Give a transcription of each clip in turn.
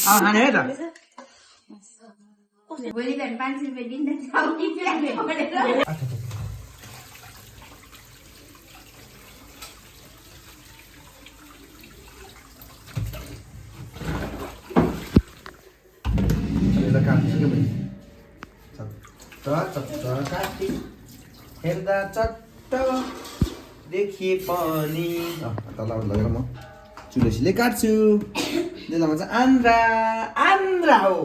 खाने है त भोलि बिहान 5 रुपियाँ दिन्छ चाउनी प्याले परेर हेर्दा चट्ट देखिए पनि तल लगेर म चुलेसीले काट्छु त्यसलाई भन्छ आन्द्रा आन्द्रा हो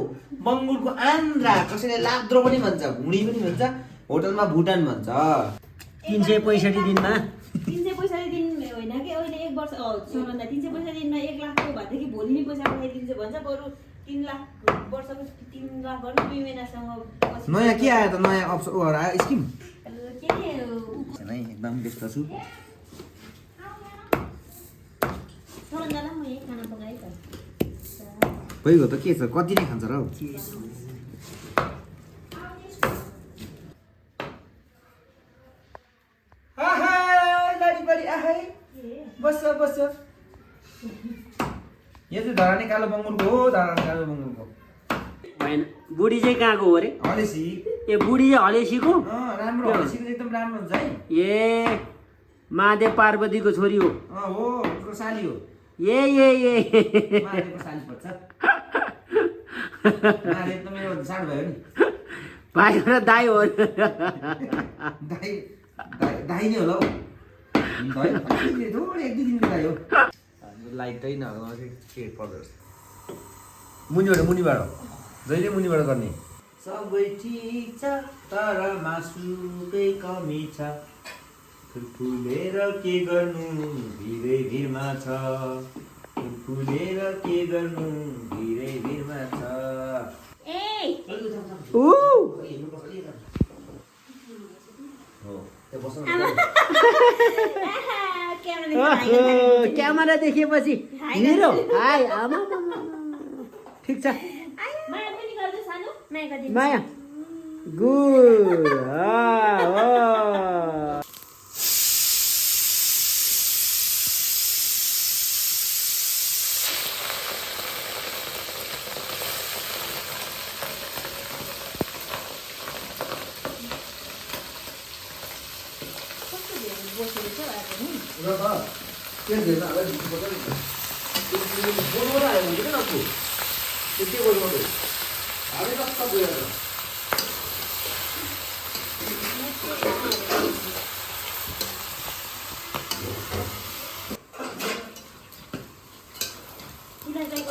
मङ्गुरको आन्द्रा कसैले लाग्द्रो पनि भन्छ भुँडी पनि भन्छ होटलमा भुटान भन्छ 365 दिनमा 365 दिन होइन कि अहिले 1 वर्ष सबभन्दा 365 दिनमा 1 लाखको भएदेखि भोलि नै पैसा पठाइदिन्छु भन्छ बरु 3 लाख वर्षको 3 लाख गर्नु 2 महिनासँग नयाँ के आयो त नयाँ अप्सन आयो स्किम के नै एकदम व्यस्त छु सबभन्दा म यही खाना पकाएँ त भइगयो त के छ कति नै खान्छ र हौ बस बस यो चाहिँ धरानी कालो बङ्गुरको हो धरानी कालो बङ्गुरको होइन बुढी चाहिँ कहाँको हो रे हलेसी ए बुढी चाहिँ हलेसीको राम्रो हलेसीको एकदम राम्रो हुन्छ है ए महादेव पार्वतीको छोरी हो हो उसको साली हो ए महादेवको साली पर्छ महादेव त मेरो सानो भयो नि भाइ र दाइ हो दाइ दाइ नै होला हौ थोरै 1-2 दिनको दाइ हो लाइटै नभएको के पर्दो रहेछ मुनिबाट जहिले मुनिबाट गर्ने सबै ठिक छ तर मासुकै कमी छ फुलेर के गर्नु भिरै भिरमा छ फुलेर के गर्नु भिरै भिरमा छ क्यामेरा देखेपछि हिरो हाय आमा ठिक छ माया गुड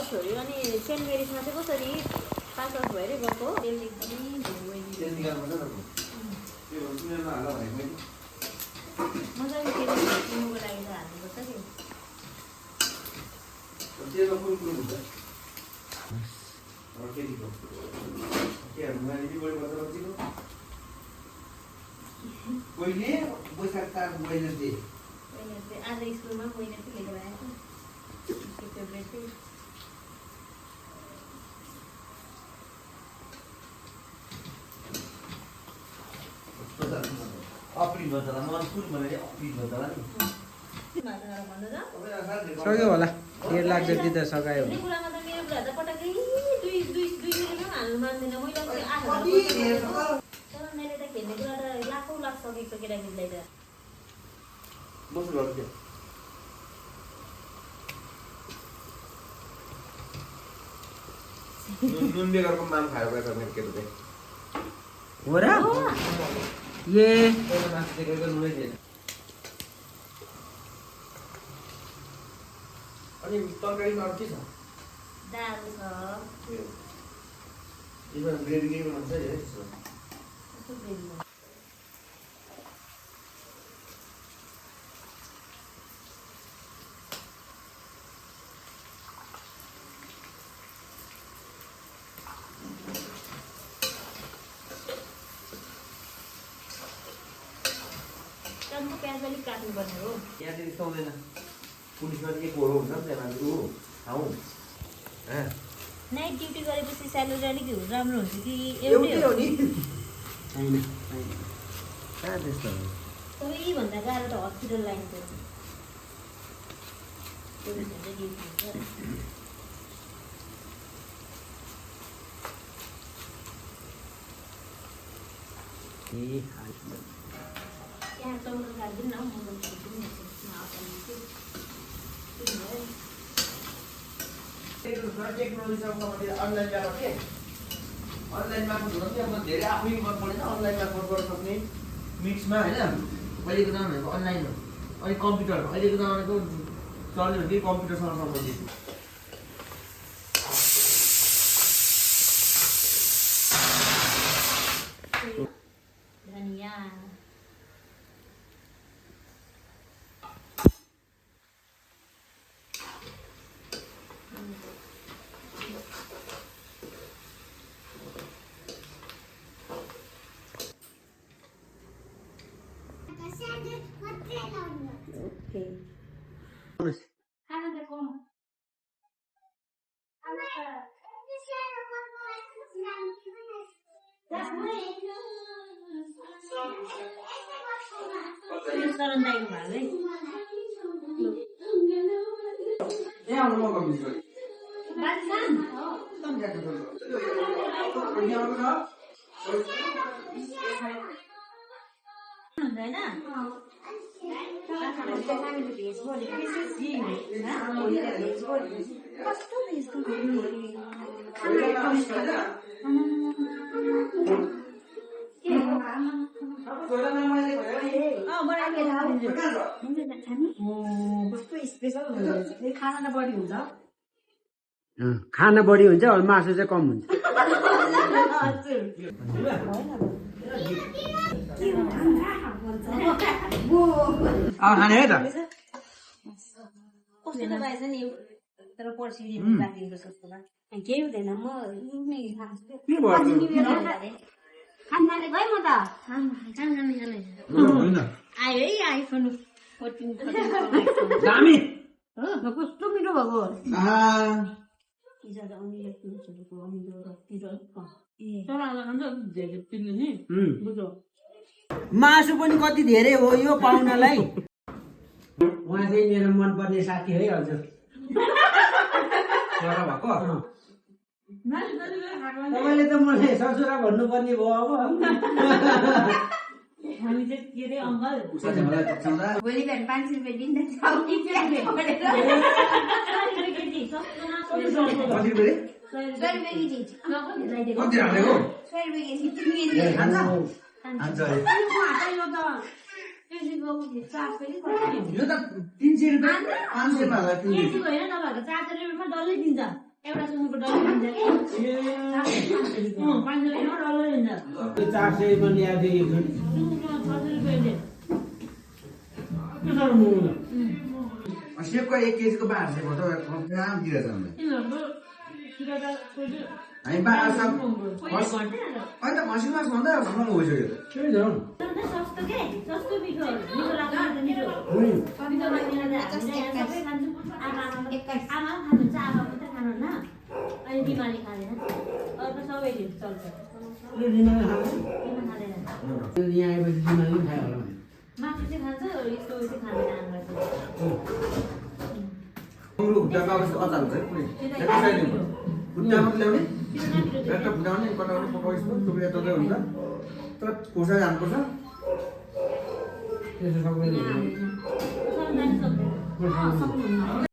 छोरी अनि सेन्ट मेरिजमा चाहिँ कसरी पास आउट भएर गएको मजाले किन्नुको लागि त हाल्नुपर्छ आज स्कुलमा मैले चाहिँ लिएर आएको अप्रिल भन्छ होला मन कुन भनेर अप्रिल भन्छ होला नि सक्यो होला 1.5 लाख जति त सकायो कुरामा त मेरो बुढा त पटक्कै दुई मिनटमा हाल्नु मान्दैन मैले तर मैले त खेल्ने कुरा त लाखौँ लाख सकेको छ केटाकेटीलाई त नुन बेगरको माम खायो गएको मेरो केटो चाहिँ हो र ए मासु देखेको नुनै थिएन अनि तरकारीमा अरू के छ दाल छ ग्रेभी के बनाउँछ है प्याज अलिक काट्नुपर्ने हो यहाँ चाहिँ त्यस्तो हुँदैन पुलिसमा चाहिँ एक घोरो हुन्छ नि त्यहाँ ठाउँ नाइट ड्युटी गरेपछि स्यालेरी अलिक राम्रो हुन्छ कि एउटै हो नि कहाँ त्यस्तो हो? सबैभन्दा गाह्रो त हस्पिटल लाइनको हो। टुरिस्टहरू चाहिँ ड्युटी हुन्छ। त्यहाँ टमाटर काट्दिनु न, मटर काट्दिनु न, टेक्नोलोजी अनलाइन व्यापार के अनलाइन मार्फत हुन चाहिँ अब धेरै आफै मन परेन अनलाइन मार्फत गर्न सक्ने मिक्समा होइन अहिलेको जमाना भनेको अनलाइन हो अनि कम्प्युटर अहिलेको जमानाको चल्ने भनेको कम्प्युटरसँग सम्बन्धित धनिया ओके खाना त कम शरण दाइको भाइ यहाँ आउनु मौका मिल्छ हुँदैन भेज कस्तो खाना बढी हुन्छ खाना बढी हुन्छ मासु चाहिँ कम हुन्छ खाने है त कस्तो रहेछ नि तर पर्सि राखिदिएको जस्तो भए केही हुँदैन म के भयो खानाले गएँ म त आयो है आइफोन 14 दामी कस्तो मिठो भएको मासु पनि कति धेरै हो यो पाहुनालाई उहाँ चाहिँ मेरो मनपर्ने साथी है हजुर तपाईँले त मलाई ससुरा भन्नुपर्ने भयो अब हामी चाहिँ के अरे अङ्कल भोलि बिहान 500 रुपियाँ दिन्छ यो त 300 रुपियाँ 500 रुपियाँ केजी होइन तपाईँहरूको 400 रुपियाँमा डल्लै दिन्छ एउटा सुँगुरको डल्लै दिन्छ कि 500 रुपियाँमा डल्लै दिन्छ 400 मा ल्याइदियो सुँगुरको 600 रुपियाँ सेपको 1 केजीको 500 भयो त काम दिएछ हामीले हामी अहिले त खसीको मासु भन्दा घरमा गइसक्यो सस्तो के सस्तो मिठो मिठो लाग्छ मिठो मिठो लाग्दैन सबै खान्छु आमा खानुहुन्छ आमा मात्रै खानुहुन्न अहिले दिमाले खाँदैन अरू त सबैले चल्छ खाँदैन यहाँ आएपछि दिमागले पनि खायो होला मासु चाहिँ खान्छ यस्तो चाहिँ खाँदैन आमा हाम्रो खुट्टामा अब अचार हुन्छ है पुरै खुट्टामा ल्याउने एउटा फुटाउने कटाउने पकाउने टुक्रिया टुक्रिया हुन्छ तर खोर्सा जानुपर्छ त्यसो सक्दैन सक्दैन